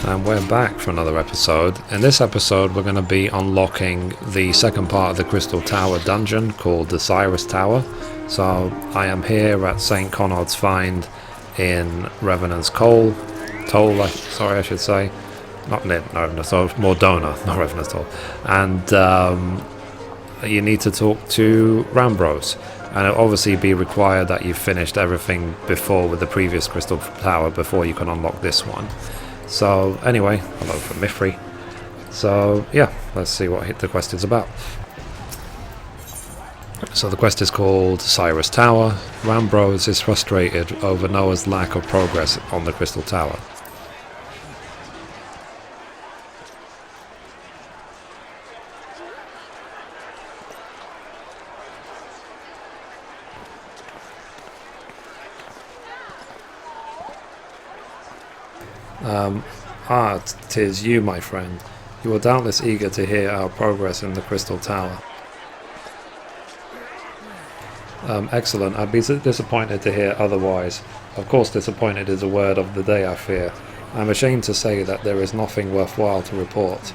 And we're back for another episode. In this episode we're going to be unlocking the second part of the Crystal Tower dungeon called the Syrcus Tower. So I am here at St. Conod's Find in Revenant's Toll, I should say. Not Revenant's Toll, Mor Dhona, not Revenant's Toll. And you need to talk to Rammbroes. And it'll obviously be required that you've finished everything before with the previous Crystal Tower before you can unlock this one. So anyway, hello from Mithrie. So yeah, let's see what the quest is about. So the quest is called Syrcus Tower. Rammbroes is frustrated over Noah's lack of progress on the Crystal Tower. Tis you, my friend. You are doubtless eager to hear our progress in the Crystal Tower. Excellent. I'd be disappointed to hear otherwise. Of course, disappointed is a word of the day, I fear. I'm ashamed to say that there is nothing worthwhile to report.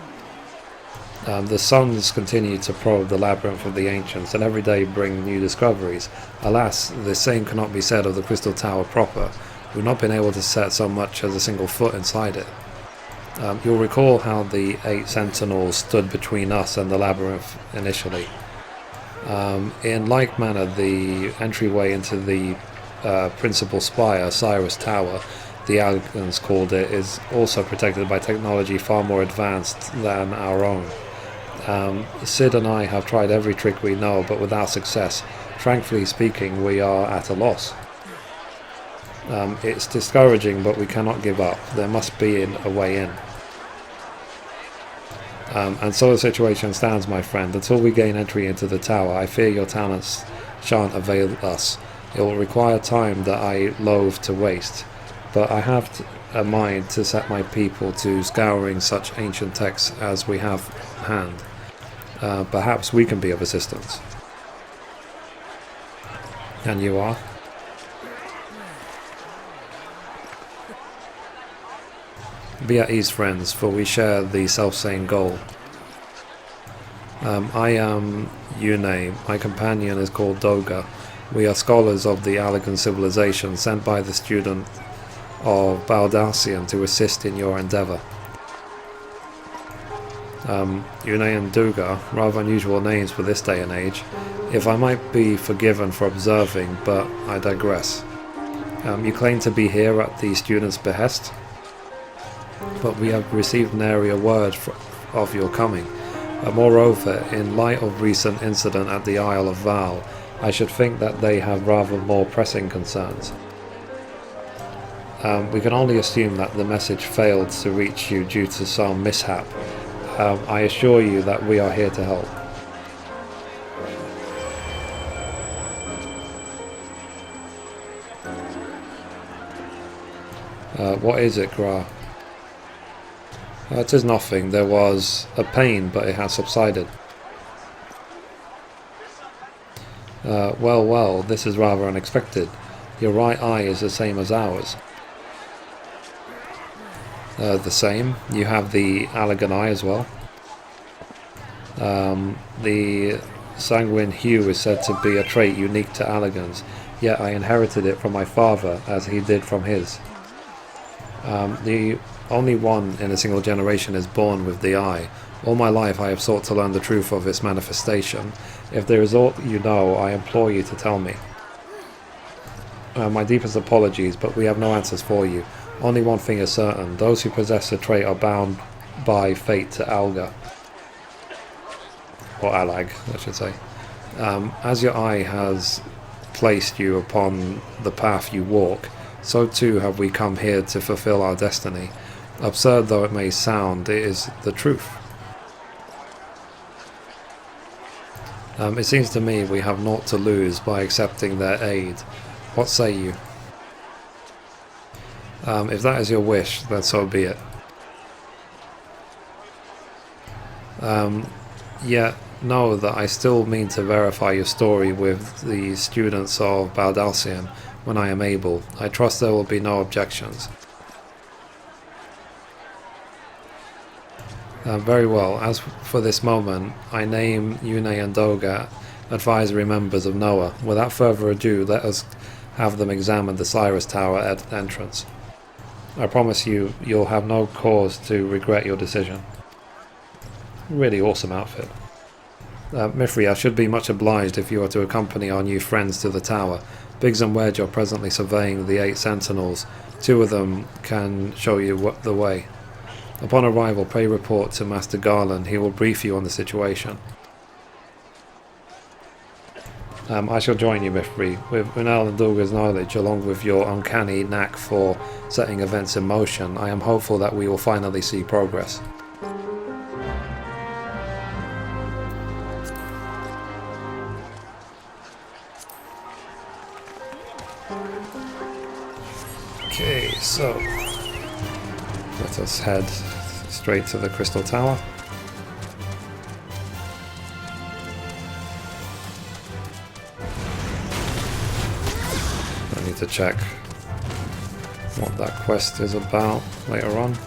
The sons continue to probe the labyrinth of the ancients, and every day bring new discoveries. Alas, the same cannot be said of the Crystal Tower proper. We've not been able to set so much as a single foot inside it. You'll recall how the 8 sentinels stood between us and the labyrinth initially. In like manner, the entryway into the principal spire, Syrcus Tower, the Allegans called it, is also protected by technology far more advanced than our own. Sid and I have tried every trick we know, but without success. Frankly speaking, we are at a loss. It's discouraging, but we cannot give up. There must be a way in. And so the situation stands, my friend. Until we gain entry into the tower, I fear your talents shan't avail us. It will require time that I loathe to waste. But I have a mind to set my people to scouring such ancient texts as we have at hand. Perhaps we can be of assistance. And you are? Be at ease, friends, for we share the self-same goal. I am Yune. My companion is called Doga. We are scholars of the Allegan civilization sent by the student of Baldalcian to assist in your endeavour. Yune and Doga, rather unusual names for this day and age. If I might be forgiven for observing, but I digress. You claim to be here at the student's behest? But we have received nary a word of your coming. Moreover, in light of recent incident at the Isle of Val, I should think that they have rather more pressing concerns. We can only assume that the message failed to reach you due to some mishap. I assure you that we are here to help. What is it, Gra? It is nothing. There was a pain, but it has subsided. Well, this is rather unexpected. Your right eye is the same as ours. The same? You have the Allegan eye as well? The sanguine hue is said to be a trait unique to Allegans, yet I inherited it from my father, as he did from his. The only one in a single generation is born with the eye. All my life I have sought to learn the truth of its manifestation. If there is aught you know, I implore you to tell me. My deepest apologies, but we have no answers for you. Only one thing is certain. Those who possess the trait are bound by fate to Alga. Or Alag, I should say. As your eye has placed you upon the path you walk, so too have we come here to fulfill our destiny. Absurd though it may sound, it is the truth. It seems to me we have naught to lose by accepting their aid. What say you? If that is your wish, then so be it. Yet know that I still mean to verify your story with the students of Baldalcian when I am able. I trust there will be no objections. Very well. As for this moment, I name Yune and Doga advisory members of Noah. Without further ado, let us have them examine the Syrcus Tower at the entrance. I promise you, you'll have no cause to regret your decision. Really awesome outfit. Mithrie, I should be much obliged if you are to accompany our new friends to the tower. Biggs and Wedge are presently surveying the 8 sentinels. 2 of them can show you the way. Upon arrival, pray report to Master Garland. He will brief you on the situation. I shall join you, Mithrie. With Unal and Dulga's knowledge, along with your uncanny knack for setting events in motion, I am hopeful that we will finally see progress. Okay, so let us head straight to the Crystal Tower. I need to check what that quest is about later on.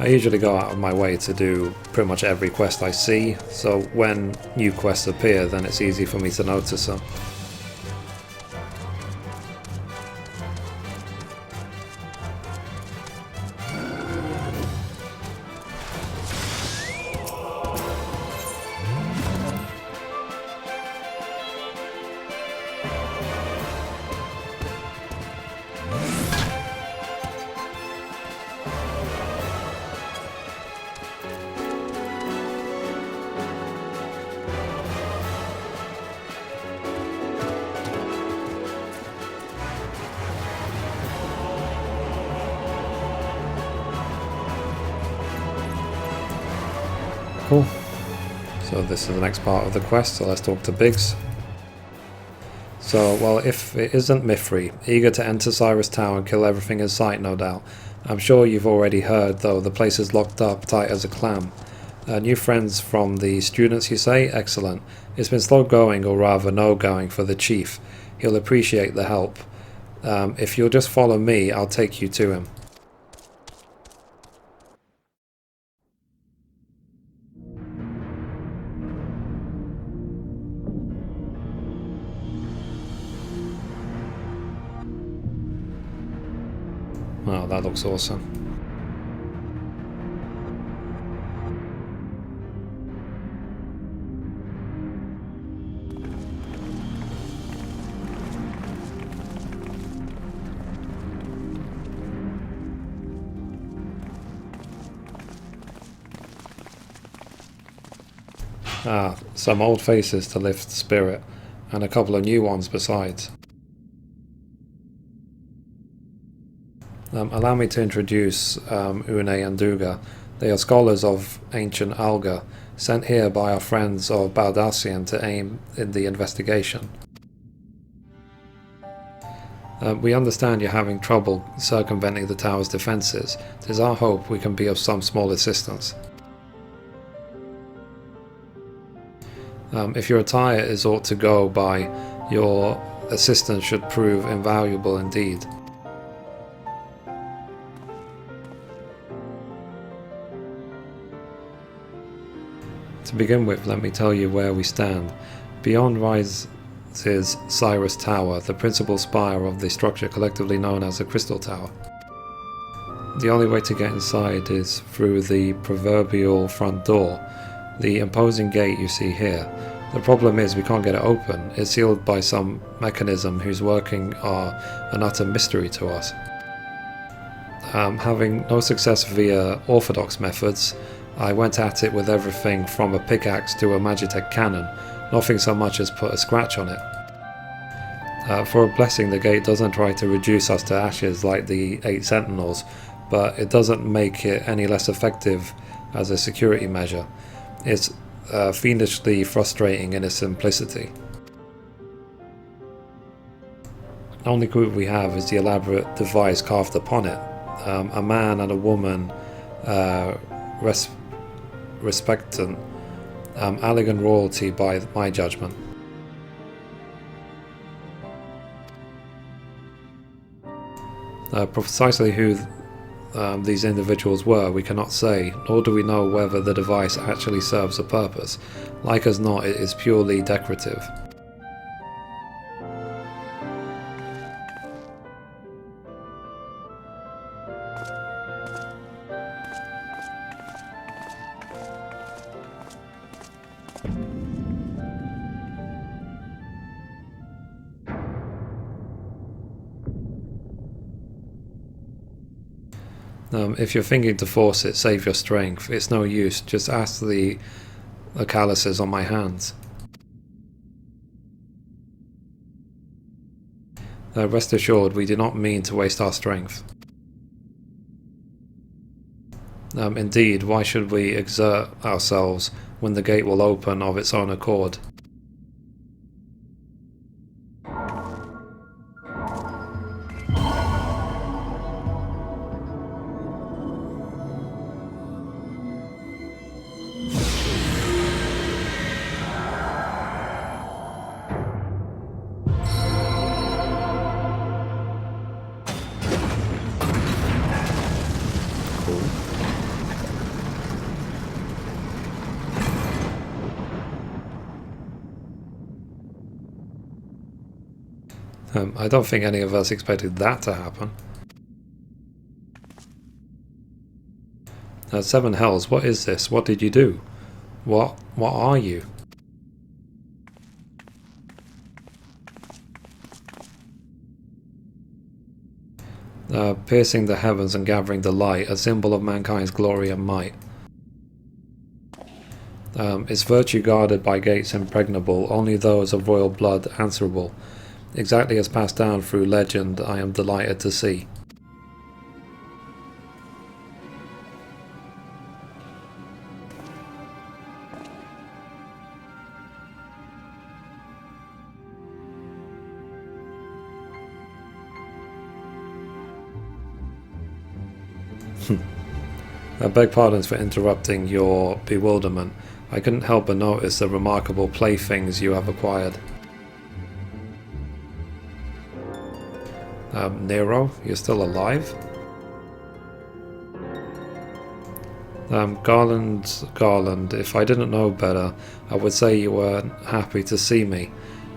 I usually go out of my way to do pretty much every quest I see, so when new quests appear, then it's easy for me to notice them. Cool. So this is the next part of the quest, so let's talk to Biggs. So, well, if it isn't Mithrie, eager to enter Syrcus Tower and kill everything in sight, no doubt. I'm sure you've already heard, though, the place is locked up tight as a clam. New friends from the students, you say? Excellent. It's been slow going, or rather no going, for the chief. He'll appreciate the help. If you'll just follow me, I'll take you to him. Wow, that looks awesome. Some old faces to lift spirit, and a couple of new ones besides. Allow me to introduce Une and Duga. They are scholars of ancient Alga, sent here by our friends of Baldassian to aid in the investigation. We understand you're having trouble circumventing the tower's defences. It is our hope we can be of some small assistance. If your attire is aught to go by, your assistance should prove invaluable indeed. To begin with, let me tell you where we stand. Beyond rises Syrcus Tower, the principal spire of the structure collectively known as the Crystal Tower. The only way to get inside is through the proverbial front door, the imposing gate you see here. The problem is we can't get it open. It's sealed by some mechanism whose working are an utter mystery to us. Having no success via orthodox methods, I went at it with everything from a pickaxe to a Magitech cannon. Nothing so much as put a scratch on it. For a blessing, the gate doesn't try to reduce us to ashes like the 8 sentinels, but it doesn't make it any less effective as a security measure. It's fiendishly frustrating in its simplicity. The only clue we have is the elaborate device carved upon it. A man and a woman respectant, elegant royalty by my judgment. Precisely who these individuals were we cannot say, nor do we know whether the device actually serves a purpose. Like as not, it is purely decorative. If you're thinking to force it, save your strength. It's no use, just ask the calluses on my hands. Rest assured, we do not mean to waste our strength. Indeed, why should we exert ourselves when the gate will open of its own accord? I don't think any of us expected that to happen. Seven Hells, what is this? What did you do? What are you? Piercing the heavens and gathering the light, a symbol of mankind's glory and might. Its virtue guarded by gates impregnable, only those of royal blood answerable. Exactly as passed down through legend, I am delighted to see. I beg pardons for interrupting your bewilderment. I couldn't help but notice the remarkable playthings you have acquired. Nero, you're still alive? Garland, if I didn't know better, I would say you weren't happy to see me.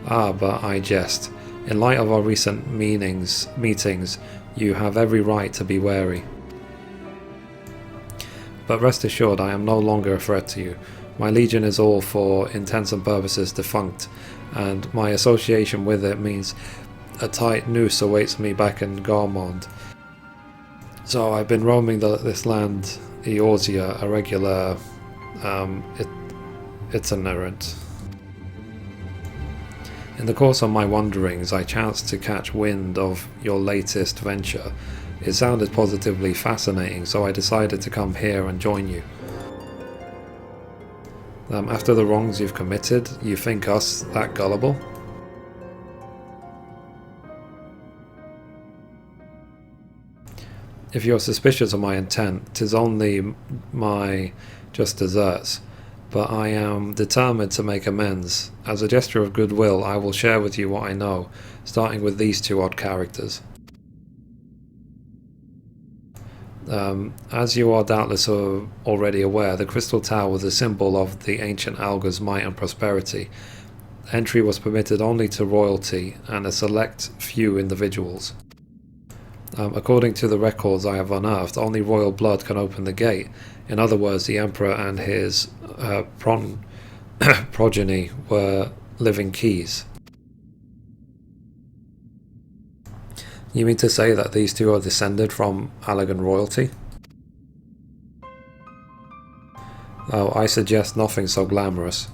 But I jest. In light of our recent meetings, you have every right to be wary. But rest assured, I am no longer a threat to you. My legion is all for intents and purposes defunct, and my association with it means a tight noose awaits me back in Garmond. So I've been roaming this land, Eorzea, a regular itinerant. In the course of my wanderings, I chanced to catch wind of your latest venture. It sounded positively fascinating, so I decided to come here and join you. After the wrongs you've committed, you think us that gullible? If you're suspicious of my intent, 'tis only my just deserts, but I am determined to make amends. As a gesture of goodwill, I will share with you what I know, starting with these two odd characters. As you are doubtless already aware, the Crystal Tower was a symbol of the ancient Alga's might and prosperity. Entry was permitted only to royalty and a select few individuals. According to the records I have unearthed, only royal blood can open the gate. In other words, the Emperor and his progeny were living keys. You mean to say that these two are descended from Allagan royalty? Oh, I suggest nothing so glamorous.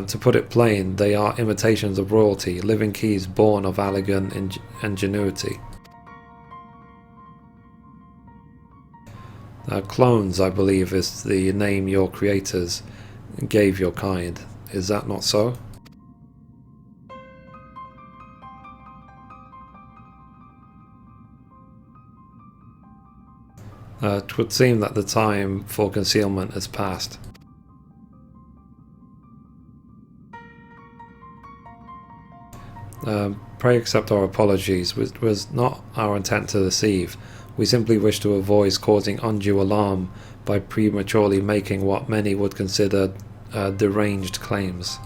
To put it plain, they are imitations of royalty, living keys born of Allagan ingenuity. Clones, I believe, is the name your creators gave your kind. Is that not so? It would seem that the time for concealment has passed. Pray accept our apologies. It was not our intent to deceive. We simply wish to avoid causing undue alarm by prematurely making what many would consider deranged claims.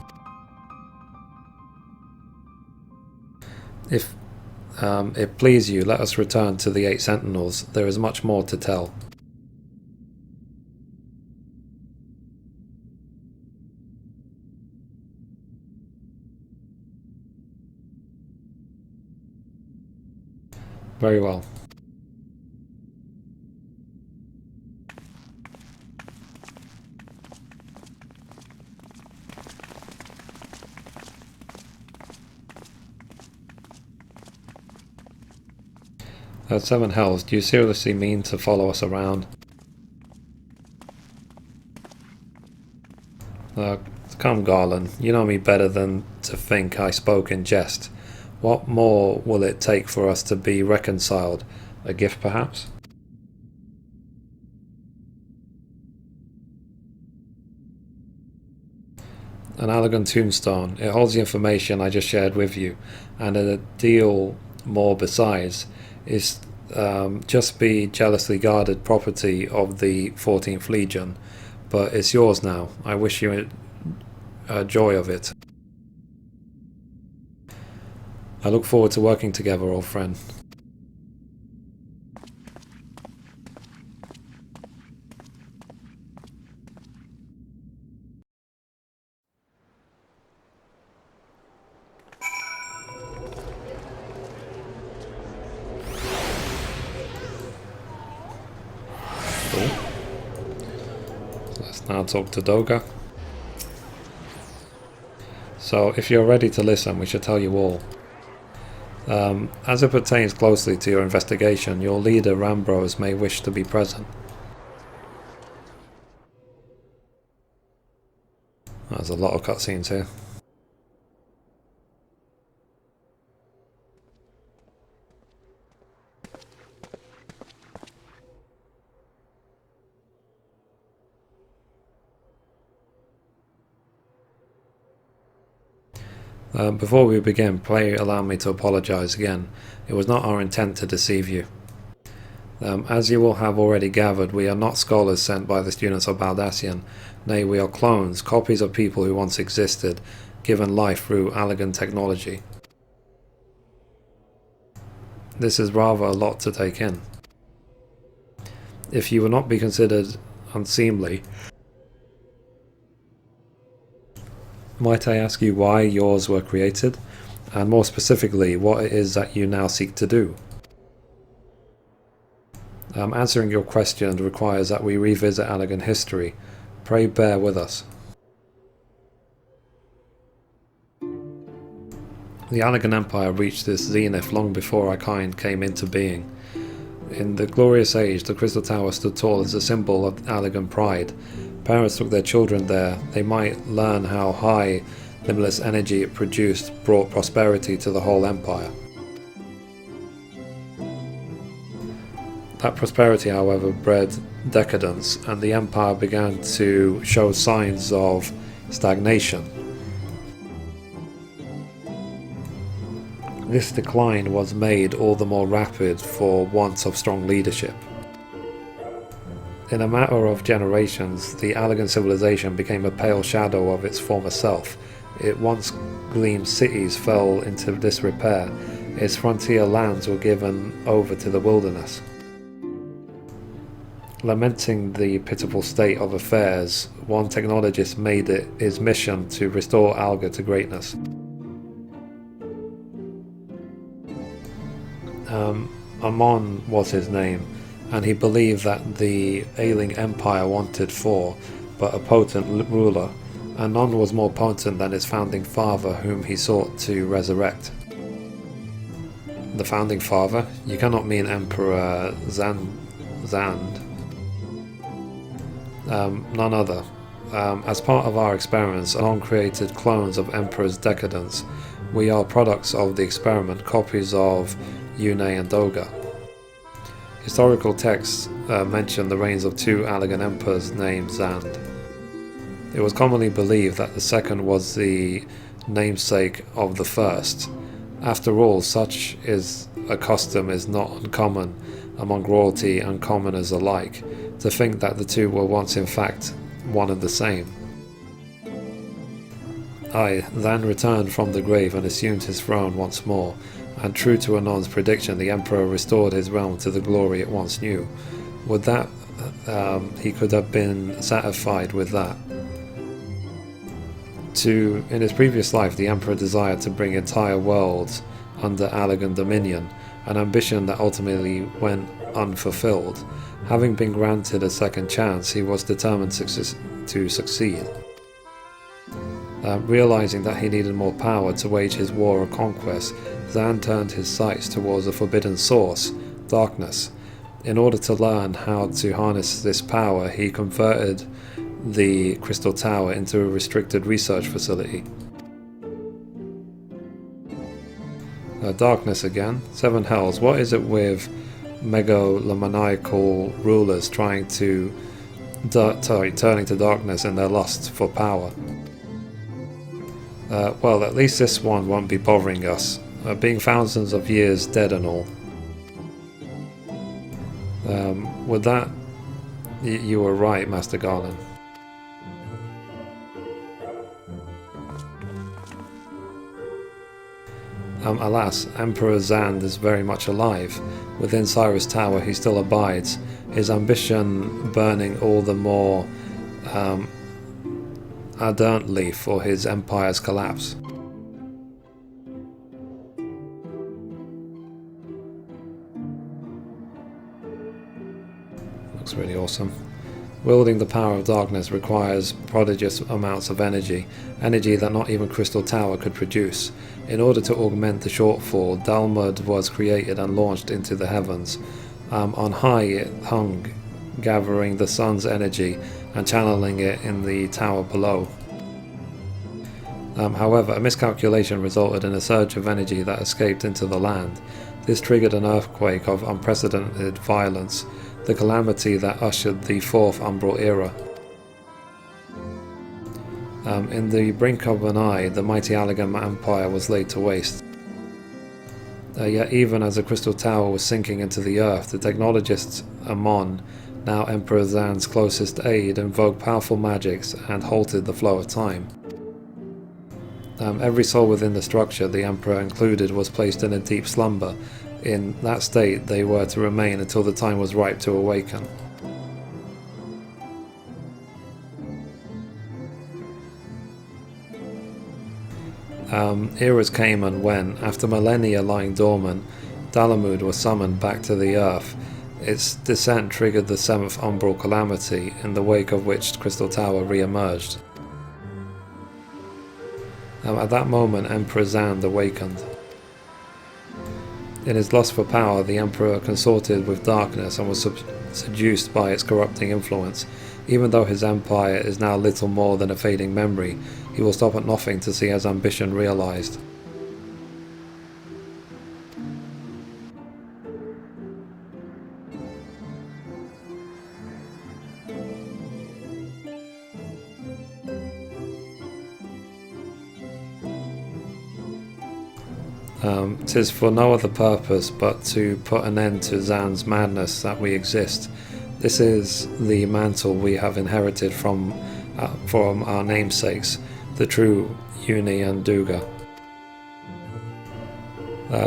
If it please you, let us return to the 8 Sentinels. There is much more to tell. Very well. Seven Hells, do you seriously mean to follow us around? Come, Garland, you know me better than to think I spoke in jest. What more will it take for us to be reconciled? A gift, perhaps? An elegant tombstone. It holds the information I just shared with you, and a deal more besides. Is just be jealously guarded property of the 14th Legion, but it's yours now. I wish you joy of it. I look forward to working together, old friend. Cool. Let's now talk to Doga. So, if you're ready to listen, we should tell you all. As it pertains closely to your investigation, your leader Rammbroes may wish to be present. There's a lot of cutscenes here. Before we begin, pray allow me to apologize again. It was not our intent to deceive you. As you will have already gathered, we are not scholars sent by the students of Baldassian. Nay, we are clones, copies of people who once existed, given life through elegant technology. This is rather a lot to take in. If you will not be considered unseemly, might I ask you why yours were created, and more specifically, what it is that you now seek to do? Answering your question requires that we revisit elegant history. Pray bear with us. The Allegan Empire reached its zenith long before our kind came into being. In the glorious age, the Crystal Tower stood tall as a symbol of Allegan pride. Parents took their children there. They might learn how high, limitless energy it produced brought prosperity to the whole empire. That prosperity, however, bred decadence, and the empire began to show signs of stagnation. This decline was made all the more rapid for want of strong leadership. In a matter of generations, the Allegan civilization became a pale shadow of its former self. Its once gleamed cities fell into disrepair. Its frontier lands were given over to the wilderness. Lamenting the pitiful state of affairs, one technologist made it his mission to restore Alga to greatness. Amon was his name, and he believed that the ailing empire wanted for but a potent ruler, and none was more potent than its founding father, whom he sought to resurrect. The founding father? You cannot mean Emperor Zand. None other. As part of our experiments, Anon created clones of Emperor's decadence. We are products of the experiment, copies of Yune and Doga. Historical texts mention the reigns of two Allegan emperors named Zand. It was commonly believed that the second was the namesake of the first. After all, such is a custom is not uncommon among royalty and commoners alike, to think that the two were once in fact one and the same. I then returned from the grave and assumed his throne once more, and true to Anon's prediction, the Emperor restored his realm to the glory it once knew. Would that he could have been satisfied with that. In his previous life, the Emperor desired to bring entire worlds under Allegan dominion, an ambition that ultimately went unfulfilled. Having been granted a second chance, he was determined to succeed. Realizing that he needed more power to wage his war of conquest, Zan turned his sights towards a forbidden source, darkness. In order to learn how to harness this power, he converted the Crystal Tower into a restricted research facility. Darkness again. Seven hells. What is it with megalomaniacal rulers turning to darkness in their lust for power? Well, at least this one won't be bothering us, being thousands of years dead and all. With that, you were right, Master Garland. Alas, Emperor Zand is very much alive. Within Syrcus Tower he still abides, his ambition burning all the more ardently for his empire's collapse. Looks really awesome. Wielding the power of darkness requires prodigious amounts of energy that not even Crystal Tower could produce. In order to augment the shortfall, Dalmud was created and launched into the heavens. On high it hung, gathering the sun's energy and channeling it in the tower below. However, a miscalculation resulted in a surge of energy that escaped into the land. This triggered an earthquake of unprecedented violence, the calamity that ushered the Fourth Umbral Era. In the brink of an eye, the mighty Allegan Empire was laid to waste. Yet even as the Crystal Tower was sinking into the earth, the technologist Amon, now Emperor Zan's closest aide, invoked powerful magics and halted the flow of time. Every soul within the structure, the Emperor included, was placed in a deep slumber. In that state they were to remain until the time was ripe to awaken. Eras came and went. After millennia lying dormant, Dalamud was summoned back to the earth. Its descent triggered the Seventh Umbral Calamity, in the wake of which Crystal Tower re-emerged. At that moment, Emperor Zand awakened. In his lust for power, the Emperor consorted with darkness and was seduced by its corrupting influence. Even though his empire is now little more than a fading memory, he will stop at nothing to see his ambition realized. "'Tis for no other purpose but to put an end to Zan's madness that we exist. This is the mantle we have inherited from our namesakes, the true Uni and Duga."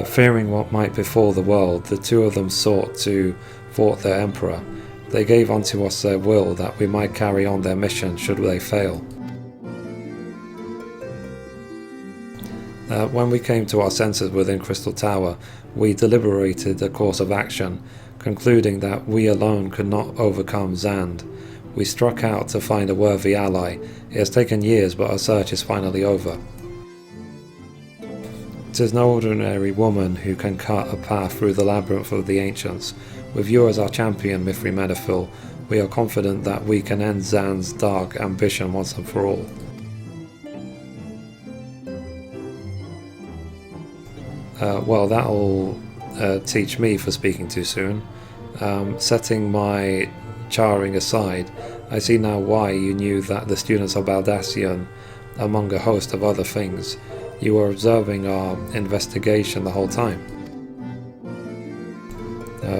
Fearing what might befall the world, the two of them sought to thwart their emperor. They gave unto us their will that we might carry on their mission should they fail. When we came to our senses within Crystal Tower, we deliberated a course of action, concluding that we alone could not overcome Zand. We struck out to find a worthy ally. It has taken years, but our search is finally over. It is no ordinary woman who can cut a path through the labyrinth of the ancients. With you as our champion, Mithrie Menethil, we are confident that we can end Zand's dark ambition once and for all. Well, that'll teach me for speaking too soon. Setting my charring aside, I see now why you knew that the students of Baldassian, among a host of other things, You were observing our investigation the whole time.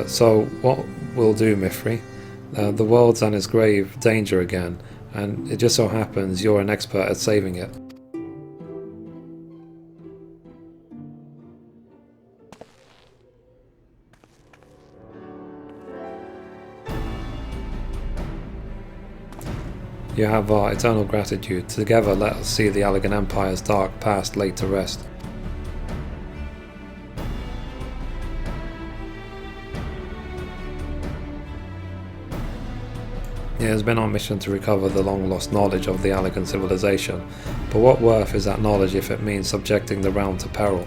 So what we'll do, Mithrie, the world's in its grave danger again, and it just so happens you're an expert at saving it. You have our eternal gratitude. Together let us see the Allagan Empire's dark past laid to rest. It has been our mission to recover the long-lost knowledge of the Allagan civilization, but what worth is that knowledge if it means subjecting the realm to peril?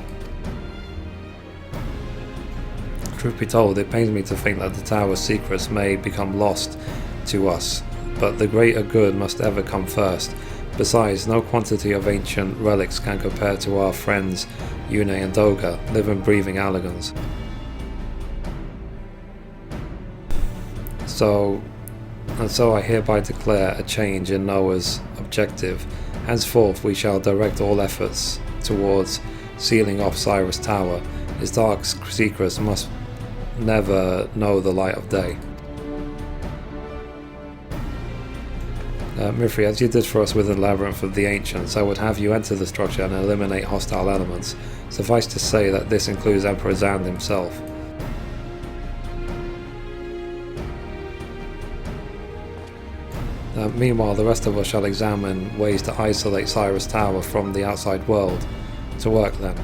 Truth be told, it pains me to think that the Tower's secrets may become lost to us, but the greater good must ever come first. Besides, no quantity of ancient relics can compare to our friends Yune and Doga, living breathing Allagans. So I hereby declare a change in Noah's objective. Henceforth we shall direct all efforts towards sealing off Syrcus Tower. His dark secrets must never know the light of day. Mithrie, as you did for us with the Labyrinth of the Ancients, I would have you enter the structure and eliminate hostile elements. Suffice to say that this includes Emperor Zand himself. Meanwhile, the rest of us shall examine ways to isolate Syrcus Tower from the outside world. To work then.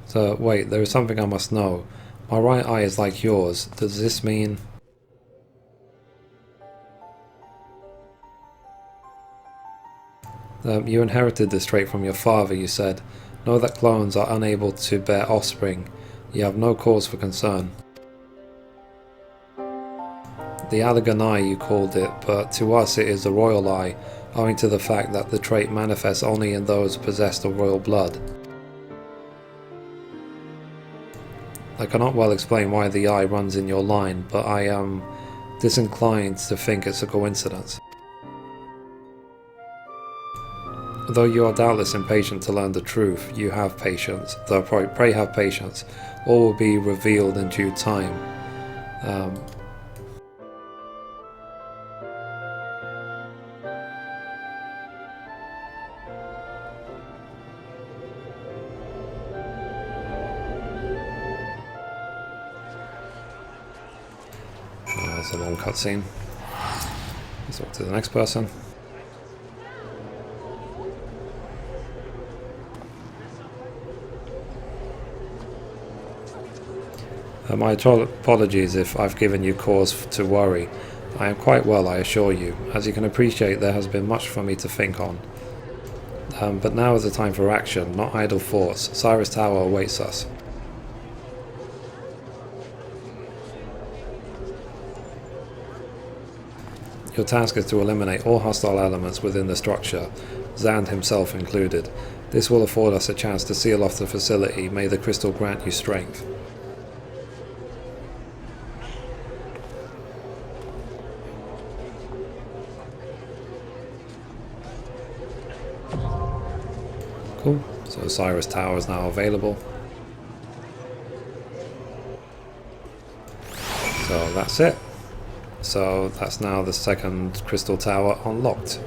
So, wait, there is something I must know. My right eye is like yours. Does this mean... you inherited this trait from your father, you said. Know that clones are unable to bear offspring. You have no cause for concern. The Allagan Eye you called it, but to us it is the Royal Eye, owing to the fact that the trait manifests only in those possessed of royal blood. I cannot well explain why the eye runs in your line, but I am disinclined to think it's a coincidence. Though you are doubtless impatient to learn the truth, you have patience, though pray have patience. All will be revealed in due time. That's a long cutscene. Let's talk to the next person. My apologies if I've given you cause to worry. I am quite well, I assure you. As you can appreciate, there has been much for me to think on. But now is the time for action, not idle thoughts. Syrcus Tower awaits us. Your task is to eliminate all hostile elements within the structure, Zand himself included. This will afford us a chance to seal off the facility. May the crystal grant you strength. Cool, so Syrcus Tower is now available. So that's it. So that's now the second crystal tower unlocked.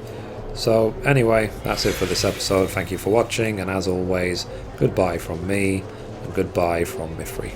So anyway, that's it for this episode. Thank you for watching, and as always, goodbye from me, and goodbye from Mithrie.